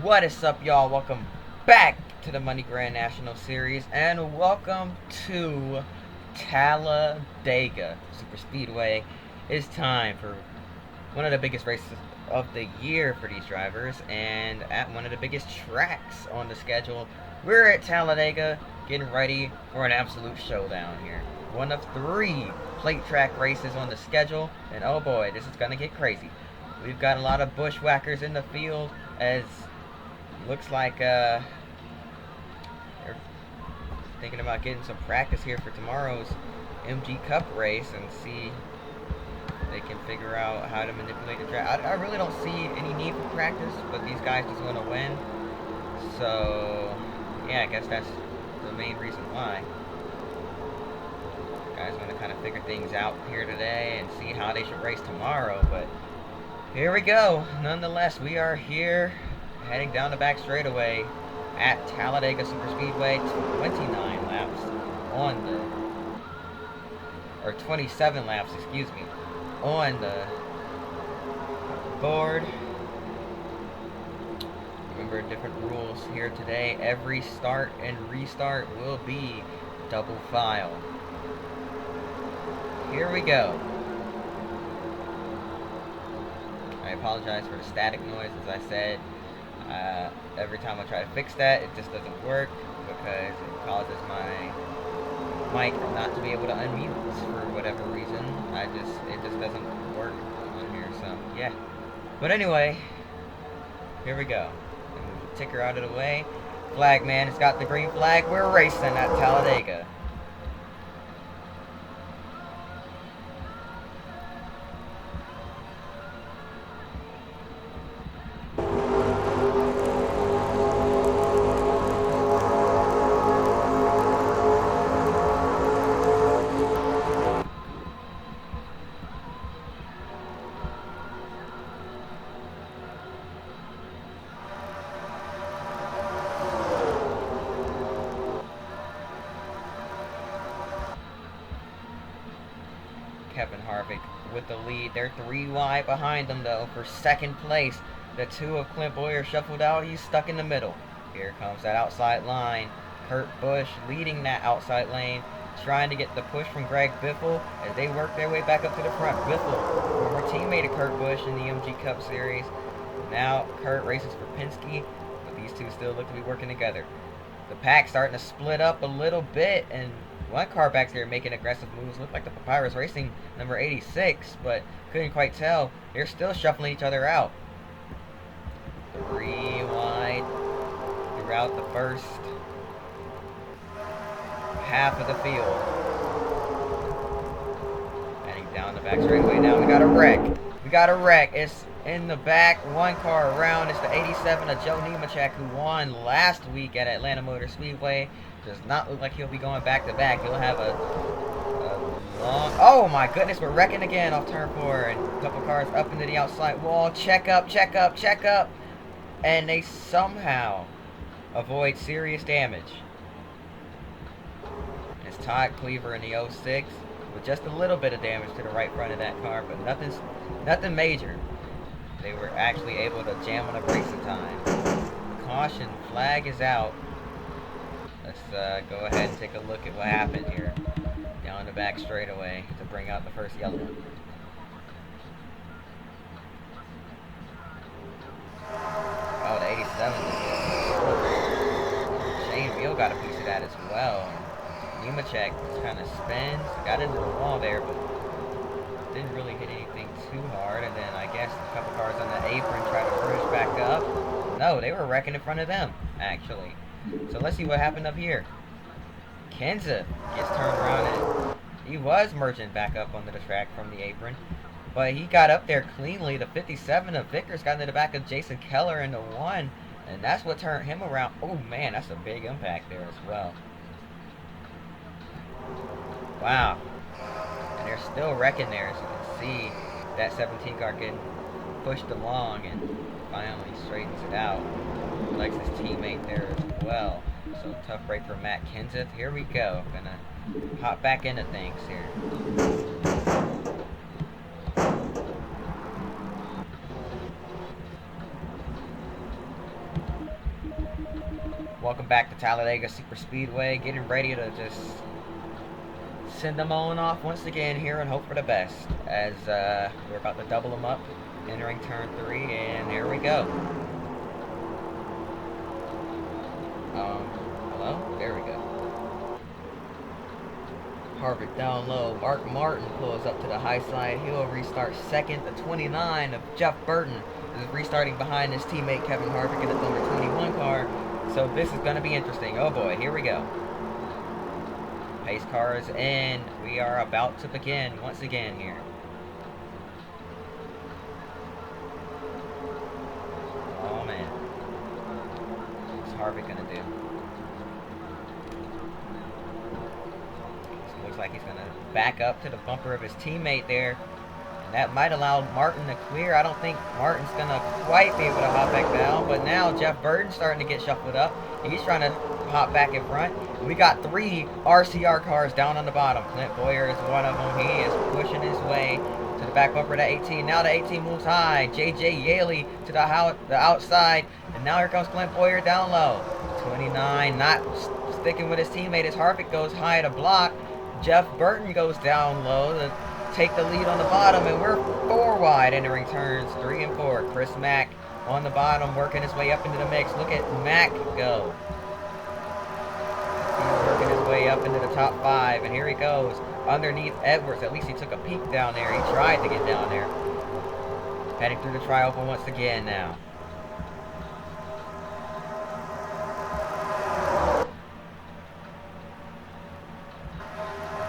What is up, y'all? Welcome back to the Money Grand National Series, and welcome to Talladega Super Speedway. It's time for one of the biggest races of the year for these drivers, and at one of the biggest tracks on the schedule. We're at Talladega, getting ready for an absolute showdown here. One of 3 plate track races on the schedule, and oh boy, this is gonna get crazy. We've got a lot of bushwhackers in the field, as looks like they're thinking about getting some practice here for tomorrow's MG Cup race and see if they can figure out how to manipulate the track. I really don't see any need for practice, but these guys just want to win. So, yeah, I guess that's the main reason why. Guys want to kind of figure things out here today and see how they should race tomorrow, but here we go. Nonetheless, we are here heading down the back straightaway at Talladega Super Speedway. 29 laps on the, or 27 laps, excuse me, on the board. Remember, different rules here today. Every start and restart will be double file. Here we go. I apologize for the static noise, as I said. Every time I try to fix that, it just doesn't work because it causes my mic not to be able to unmute for whatever reason. It just doesn't work on here, so yeah. But anyway, here we go. Move the ticker out of the way. Flag man has got the green flag. We're racing at Talladega. Kevin Harvick with the lead. They're 3 wide behind them, though, for second place. The 2 of Clint Bowyer shuffled out. He's stuck in the middle. Here comes that outside line. Kurt Busch leading that outside lane, trying to get the push from Greg Biffle as they work their way back up to the front. Biffle, former teammate of Kurt Busch in the MG Cup Series. Now Kurt races for Penske, but these two still look to be working together. The pack's starting to split up a little bit, and one car back there making aggressive moves. Looked like the Papyrus Racing number 86, but couldn't quite tell. They're still shuffling each other out. 3 wide throughout the first half of the field. Heading down the back straightaway now. We got a wreck. It's in the back, 1 car around. It's the 87 of Joe Nemechek, who won last week at Atlanta Motor Speedway. Does not look like he'll be going back to back. He'll have a long... Oh my goodness, we're wrecking again off turn 4, and a couple cars up into the outside wall. Check up. And they somehow avoid serious damage. It's Todd Cleaver in the 06 with just a little bit of damage to the right front of that car, but nothing major. They were actually able to jam on the brakes in time. Caution flag is out. Let's go ahead and take a look at what happened here down the back straightaway to bring out the first yellow. Oh, the 87. Shane Beal got a piece of that as well. Nemechek just kind of spins, got into the wall there, but didn't really hit anything too hard. And then I guess a couple cars on the apron tried to push back up. No, they were wrecking in front of them, actually. So let's see what happened up here. Kenseth gets turned around, and he was merging back up onto the track from the apron, but he got up there cleanly. The 57 of Vickers got into the back of Jason Keller in the 1, and that's what turned him around. Oh man, that's a big impact there as well. Wow. And they're still wrecking there, as you can see that 17 car getting pushed along and finally straightens it out. Likes his teammate there as well. So tough break for Matt Kenseth. Here we go. Gonna hop back into things here. Welcome back to Talladega Super Speedway. Getting ready to just send them on off once again here and hope for the best. As we're about to double them up, entering turn 3, and here we go. Hello? There we go. Harvick down low. Mark Martin pulls up to the high side. He'll restart second. The 29 of Jeff Burton is restarting behind his teammate Kevin Harvick in the number 21 car. So this is going to be interesting. Oh boy, here we go. Pace car is in. We are about to begin once again here. Oh man. What's Harvick going to do? So looks like he's going to back up to the bumper of his teammate there. And that might allow Martin to clear. I don't think Martin's going to quite be able to hop back down. But now Jeff Burton's starting to get shuffled up. He's trying to hop back in front. We got 3 RCR cars down on the bottom. Clint Boyer is one of them. He is pushing his way to the back bumper of the 18. Now the 18 moves high. JJ Yaley to the outside. And now here comes Clint Boyer down low. 29 not sticking with his teammate as Harvick goes high to block. Jeff Burton goes down low to take the lead on the bottom, and we're 4 wide entering turns 3 and 4. Chris Mack on the bottom, working his way up into the mix. Look at Mack go. He's working his way up into the top 5, and here he goes underneath Edwards. At least he took a peek down there. He tried to get down there. Heading through the tri-oval once again now.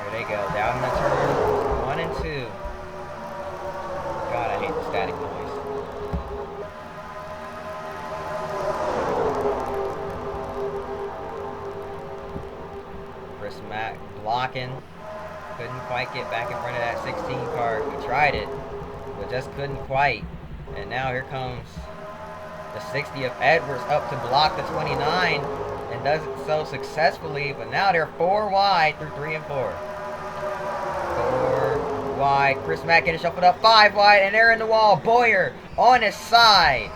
Here they go, down in the turn 1 and 2. God, I hate the static noise. Chris Mack blocking. Couldn't quite get back in front of that 16 car. He tried it, but just couldn't quite. And now here comes the 60 of Edwards up to block the 29 and does it so successfully. But now they're 4 wide through 3 and 4. 4 wide. Chris Mack getting shuffled up 5 wide, and they're in the wall. Boyer on his side.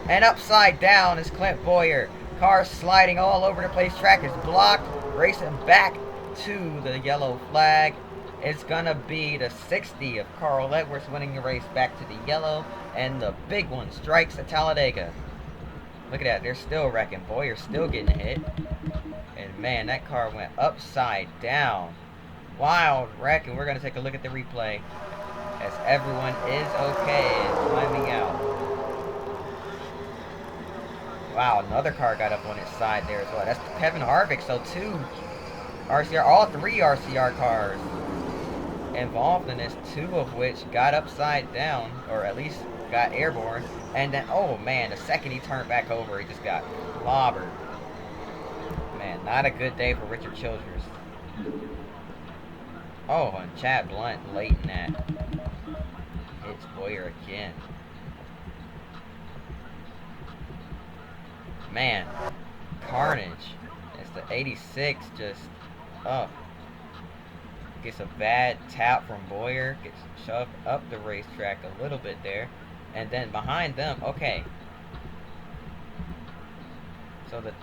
And upside down is Clint Boyer. Car sliding all over the place. Track is blocked. Racing back to the yellow flag. It's gonna be the 60 of Carl Edwards winning the race back to the yellow. And the big one strikes at Talladega. Look at that. They're still wrecking. Boyer's still getting hit. And man, that car went upside down. Wild wreck. And we're going to take a look at the replay as everyone is okay and climbing out. Wow, another car got up on its side there as well. That's Kevin Harvick. So 2 RCR, all 3 RCR cars involved in this, 2 of which got upside down, or at least got airborne. And then, oh man, the second he turned back over, he just got clobbered. Man, not a good day for Richard Childress. Oh, and Chad Blunt late in that. Hits Boyer again. Man, carnage. It's the 86 just up. Gets a bad tap from Boyer. Gets shoved up the racetrack a little bit there. And then behind them, okay. So the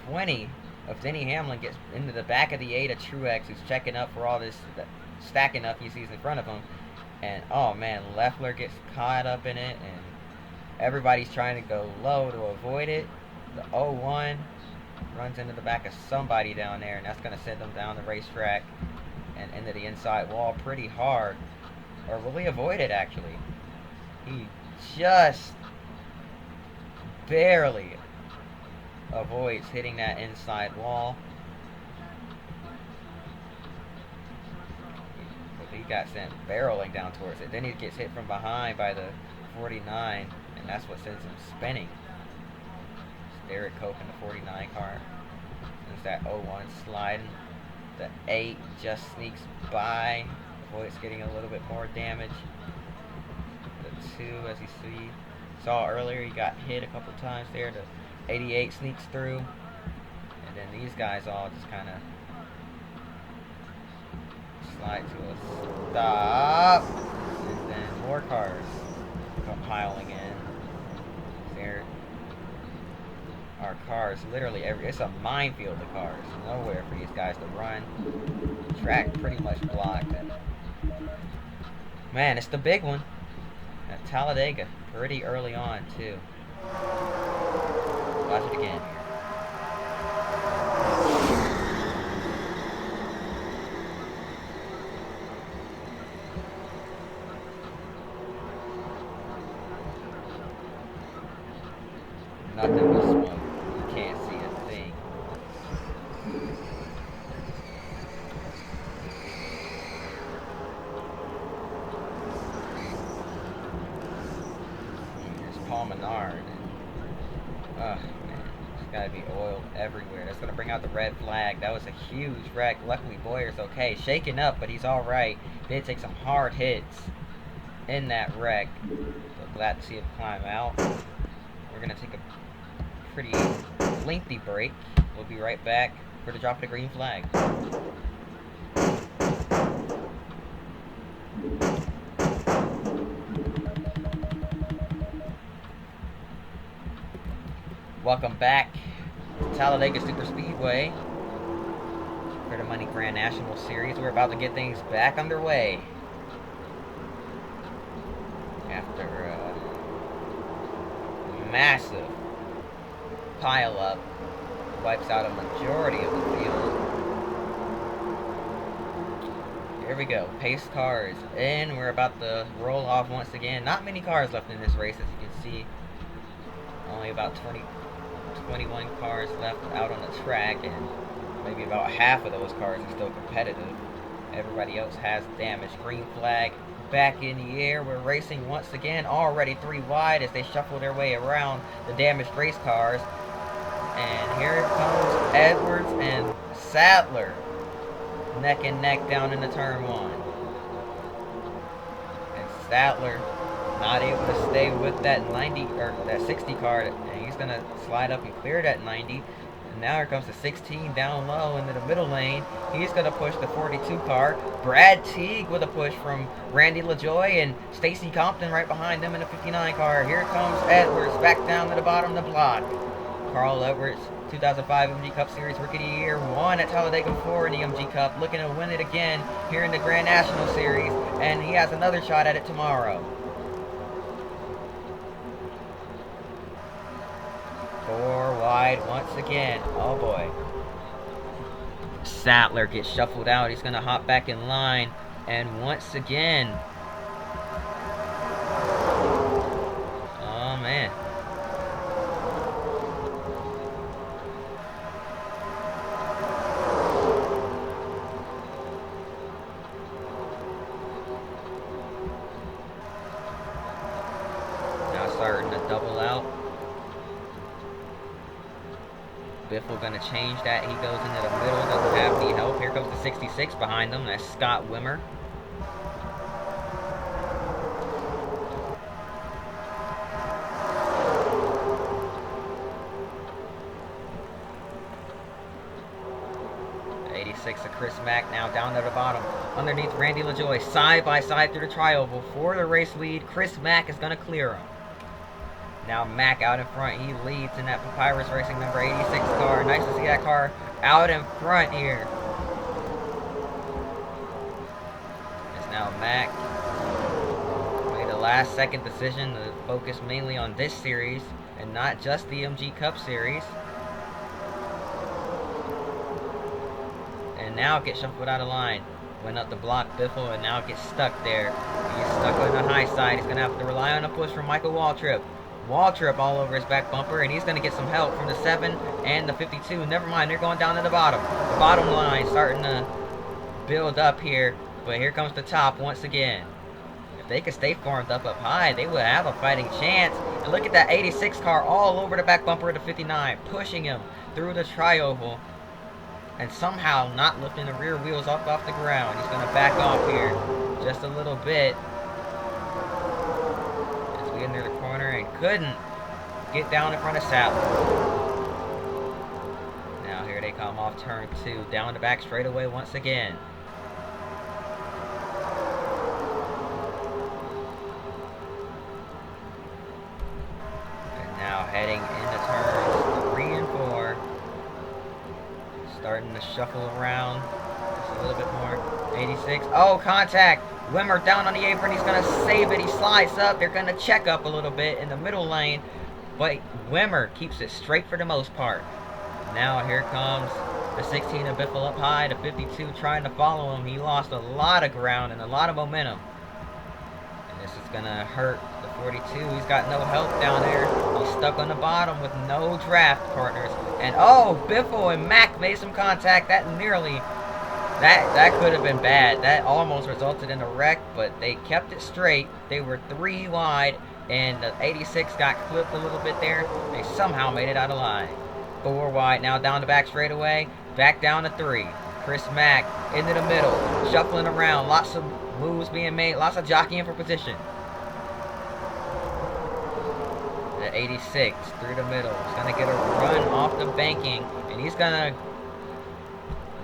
20 of Denny Hamlin gets into the back of the 8 of Truex, who's checking up for all this stacking up he sees in front of him. And oh man, Leffler gets caught up in it, and everybody's trying to go low to avoid it. The 01 runs into the back of somebody down there, and that's going to send them down the racetrack and into the inside wall pretty hard. Or will he avoid it, actually? He just barely avoids hitting that inside wall. But he got sent barreling down towards it. Then he gets hit from behind by the 49, and that's what sends him spinning. It's Derek Cope in the 49 car. There's that 01 sliding. The 8 just sneaks by. Avoids getting a little bit more damage. The 2, as you saw earlier, he got hit a couple times there. The 88 sneaks through. And then these guys all just kind of slide to a stop. And then more cars come piling in. There are cars. Literally it's a minefield of cars. Nowhere for these guys to run. Track pretty much blocked. And man, it's the big one at Talladega. Pretty early on too. Watch it again. Nothing but smoke. You can't see a thing. There's Paul Menard. Ugh, man. There's gotta be oil everywhere. That's gonna bring out the red flag. That was a huge wreck. Luckily Boyer's okay. Shaken up, but he's alright. Did take some hard hits in that wreck. So glad to see him climb out. We're gonna take a pretty lengthy break. We'll be right back for the drop of the green flag. Welcome back to Talladega Super Speedway for the Money Grand National Series. We're about to get things back underway after a massive pile up wipes out a majority of the field. Here we go. Pace cars in. We're about to roll off once again. Not many cars left in this race, as you can see. Only about 21 cars left out on the track, and maybe about half of those cars are still competitive. Everybody else has damage. Green flag back in the air. We're racing once again. Already 3 wide as they shuffle their way around the damaged race cars. And here comes Edwards and Sadler, neck and neck down into turn 1. And Sadler not able to stay with that 90 or that 60 car, and he's gonna slide up and clear that 90. And now here comes the 16 down low into the middle lane. He's gonna push the 42 car. Brad Teague with a push from Randy LaJoy and Stacy Compton right behind them in the 59 car. Here comes Edwards back down to the bottom of the block. Carl Edwards, 2005 MG Cup Series Rookie of the Year, won at Talladega before in the MG Cup, looking to win it again here in the Grand National Series, and he has another shot at it tomorrow. 4 wide once again. Oh boy. Sadler gets shuffled out. He's going to hop back in line, and once again. Oh man. Starting to double out. Biffle gonna change that. He goes into the middle, doesn't have any help. Here comes the 66 behind him. That's Scott Wimmer. Of Chris Mack now down to the bottom underneath Randy LaJoy, side by side through the tri-oval for the race lead. Chris Mack is going to clear him. Now Mack out in front. He leads in that Papyrus Racing number 86 car. Nice to see that car out in front here. It's now Mack. Made a last second decision to focus mainly on this series and not just the MG Cup Series. And now gets shuffled out of line. Went up the block, Biffle, and now gets stuck there. He's stuck on the high side. He's going to have to rely on a push from Michael Waltrip. Waltrip all over his back bumper, and he's going to get some help from the 7 and the 52. Never mind, they're going down to the bottom. The bottom line starting to build up here, but here comes the top once again. If they could stay formed up high, they would have a fighting chance. And look at that 86 car all over the back bumper of the 59, pushing him through the tri-oval. And somehow not lifting the rear wheels off the ground. He's going to back off here just a little bit as we enter the corner and couldn't get down in front of Sadler. Now here they come off turn 2, down the back straightaway once again. And now heading into turns 3 and gonna shuffle around just a little bit more. 86. Oh, contact. Wimmer down on the apron. He's gonna save it. He slides up. They're gonna check up a little bit in the middle lane, but Wimmer keeps it straight for the most part. Now here comes the 16 of Biffle up high. The 52 trying to follow him. He lost a lot of ground and a lot of momentum. And this is gonna hurt the 42. He's got no help down there. He's stuck on the bottom with no draft partners. And oh, Biffle and Mac made some contact. That could have been bad. That almost resulted in a wreck, but they kept it straight. They were 3 wide, and the 86 got clipped a little bit there. They somehow made it out of line. 4 wide, now down the back straightaway. Back down to 3. Chris Mack into the middle, shuffling around. Lots of moves being made, lots of jockeying for position. The 86 through the middle. He's going to get a run off the banking, and he's going to...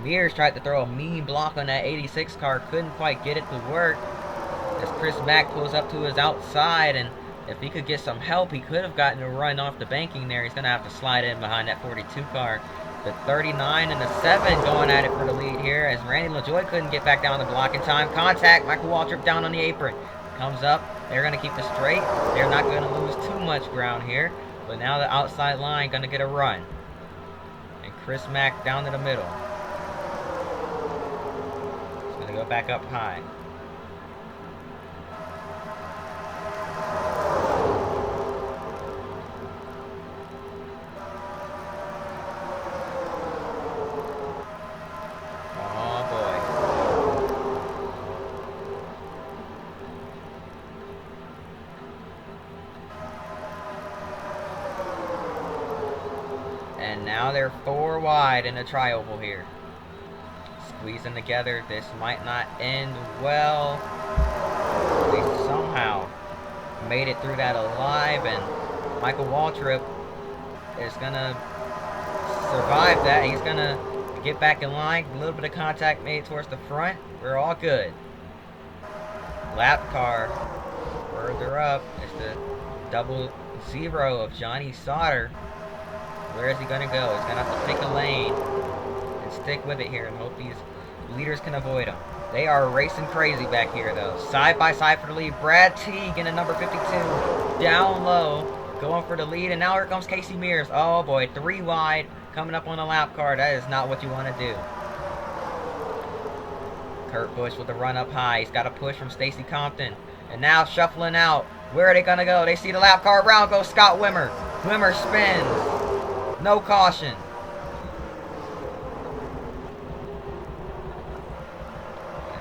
Mears tried to throw a mean block on that 86 car, couldn't quite get it to work. As Chris Mack pulls up to his outside, and if he could get some help, he could have gotten a run off the banking there. He's going to have to slide in behind that 42 car. The 39 and the 7 going at it for the lead here, as Randy LaJoy couldn't get back down the block in time. Contact, Michael Waltrip down on the apron. Comes up, they're going to keep it straight. They're not going to lose too much ground here, but now the outside line going to get a run. And Chris Mack down to the middle. Go back up high. Oh boy. And now they're 4 wide in the tri-oval here. Squeezing together. This might not end well. They somehow made it through that alive, and Michael Waltrip is gonna survive that. He's gonna get back in line. A little bit of contact made towards the front. We're all good. Lap car further up is the 00 of Johnny Sauter. Where is he gonna go? He's gonna have to pick a lane and stick with it here and hope these leaders can avoid him. They are racing crazy back here, though. Side by side for the lead. Brad Teague in a number 52. Down low. Going for the lead. And now here comes Casey Mears. Oh, boy. 3 wide. Coming up on the lap car. That is not what you want to do. Kurt Busch with the run up high. He's got a push from Stacy Compton. And now shuffling out. Where are they going to go? They see the lap car. Around goes Scott Wimmer. Wimmer spins. No caution.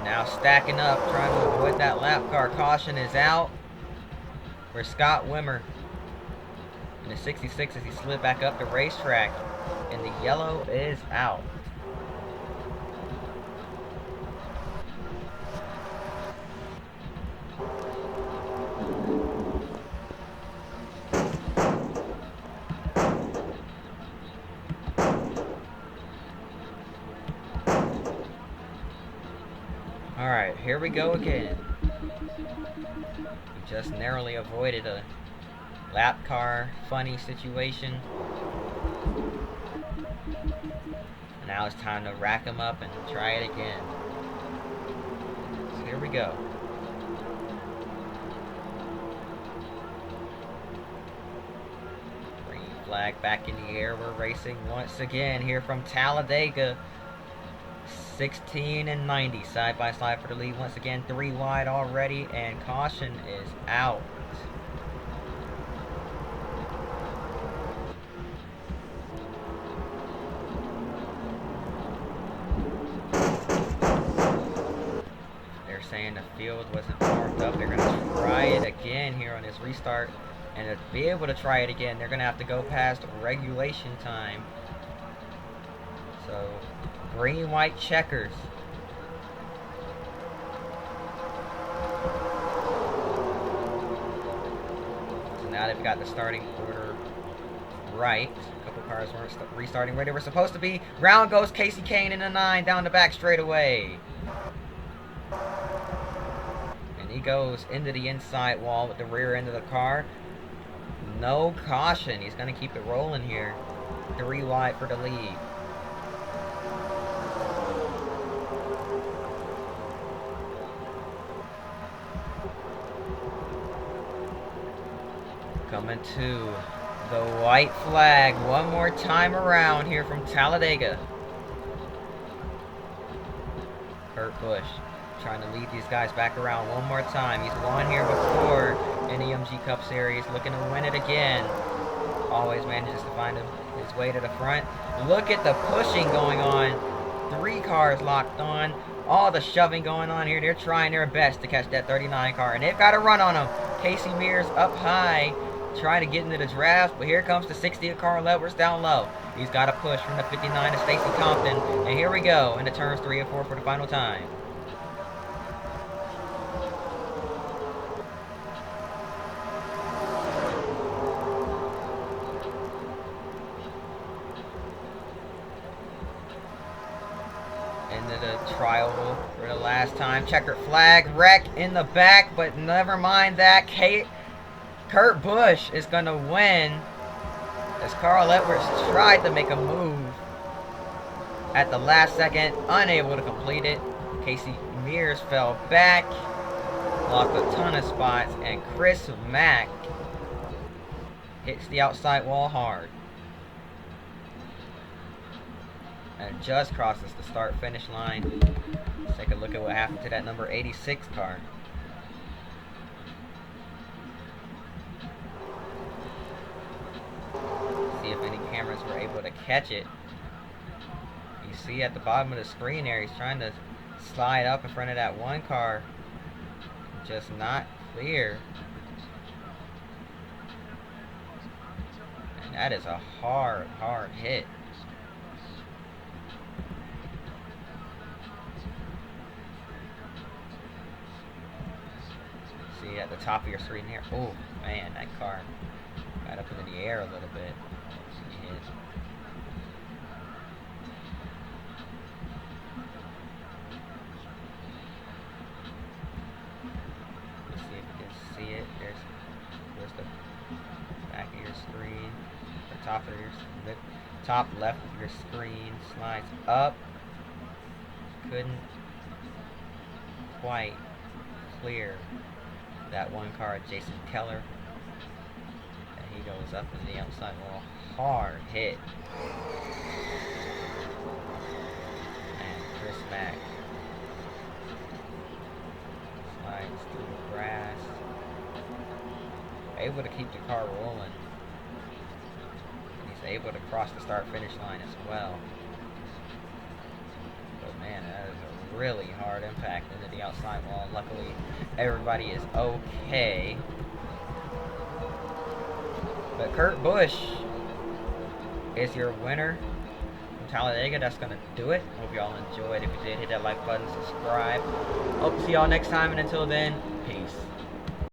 Now stacking up, trying to avoid that lap car. Caution is out for Scott Wimmer. And the 66 as he slid back up the racetrack. And the yellow is out. Alright, here we go again. We just narrowly avoided a lap car funny situation. And now it's time to rack them up and try it again. So here we go. Green flag back in the air. We're racing once again here from Talladega. 16 and 90 side by side for the lead. Once again, 3 wide already, and caution is out. They're saying the field wasn't warmed up. They're going to try it again here on this restart. And to be able to try it again, they're going to have to go past regulation time. So, green, white checkers. So now they've got the starting order right. A couple cars weren't restarting where they were supposed to be. Round goes Casey Kane in the 9 down the back straightaway. And he goes into the inside wall with the rear end of the car. No caution. He's going to keep it rolling here. 3 wide for the lead. Coming to the white flag one more time around here from Talladega. Kurt Busch trying to lead these guys back around one more time. He's won here before in the MG Cup Series, looking to win it again. Always manages to find his way to the front. Look at the pushing going on. 3 cars locked on. All the shoving going on here. They're trying their best to catch that 39 car, and they've got a run on them. Casey Mears up high, trying to get into the draft, but here comes the 60 of Carl Edwards down low. He's got a push from the 59 of Stacy Compton, and here we go into turns 3 and 4 for the final time. Into the trial for the last time. Checkered flag, wreck in the back, but never mind that. Kurt Busch is going to win as Carl Edwards tried to make a move at the last second, unable to complete it. Casey Mears fell back, lost a ton of spots, and Chris Mack hits the outside wall hard and just crosses the start-finish line. Let's take a look at what happened to that number 86 car. See if any cameras were able to catch it. You see at the bottom of the screen there, he's trying to slide up in front of that one car. Just not clear. And that is a hard hit. See at the top of your screen here. Oh man, that car got up into the air a little bit. Let's see if you can see it. There's the back of your screen. The top left of your screen slides up. Couldn't quite clear that one car, Jason Keller, and he goes up in the outside wall. Hard hit. And Chris Mack slides through the grass, able to keep the car rolling. And he's able to cross the start-finish line as well. But man, that is a really hard impact into the outside wall. Luckily, everybody is okay. But Kurt Busch is your winner from Talladega. That's going to do it. Hope y'all enjoyed. If you did, hit that like button, subscribe. Hope to see y'all next time, and until then, peace.